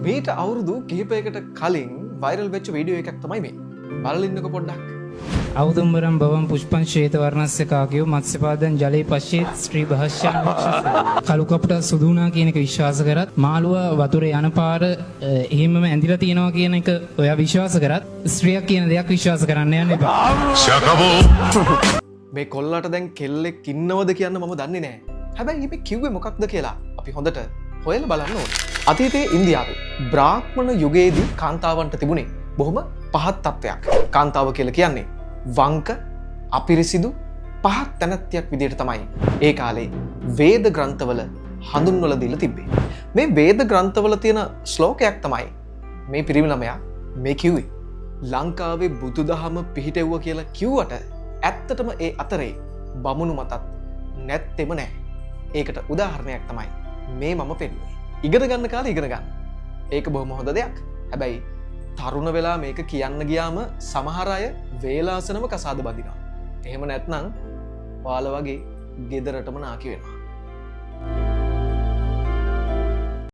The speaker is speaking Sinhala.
මේට අවුරුදු කිහිපයකට කලින් වෛරල් වෙච්ච වීඩියෝ එකක් තමයි මේ. බලලා ඉන්නකො පොඩ්ඩක්. औदुम्बरं भवं पुष्पं श्वेतवर्णस्य කාගයෝ මත්ස්‍යපාදන් ජලයේ පශ්චේත් ශ්‍රී භාෂ්‍යං කලුකප්ට සුදුනා කියන එක විශ්වාස කරත් මාළුව වතුරේ යන පාර එහෙමම ඇඳිලා තියෙනවා කියන එක ඔයා විශ්වාස කරත් ස්ත්‍රියක් කියන දෙයක් විශ්වාස කරන්න යන්න එපා. මේ කොල්ලට දැන් කෙල්ලෙක් ඉන්නවද කියන්න මම දන්නේ නැහැ. හැබැයි මේ කිව්වේ මොකක්ද කියලා අපි හොඳට හොයලා බලන්න ඕනේ. අතීතයේ ඉන්දියාවේ බ්‍රාහ්මණ යුගයේදී කාන්තාවන්ට තිබුණේ බොහොම පහත් තත්ත්වයක්. කාන්තාව කියලා කියන්නේ වංක අපිරිසිදු පහත් තැනැත්තියක් විදිහට තමයි ඒ කාලේ වේද ග්‍රන්ථවල හඳුන්වලා දීලා තිබ්බේ. මේ වේද ග්‍රන්ථවල තියෙන ශ්ලෝකයක් තමයි මේ පිරිමි ළමයා මේ කිව්වේ. ලංකාවේ බුදුදහම පිහිටෙව්වා කියලා කිව්වට ඇත්තටම ඒ අතරේ බමුණු මතත් නැත්තෙම නැහැ. ඒකට උදාහරණයක් තමයි මේ මම පෙන්වන්නේ. ඉගෙන ගන්න කාලේ ඉගෙන ගන්න. ඒක බොහොම හොඳ දෙයක්. හැබැයි තරුණ වෙලා මේක කියන්න ගියාම සමහර අය වේලාසනම කසාද බඳිනවා. එහෙම නැත්නම් ඔයාලා වගේ ගෙදරටම නාකි වෙනවා.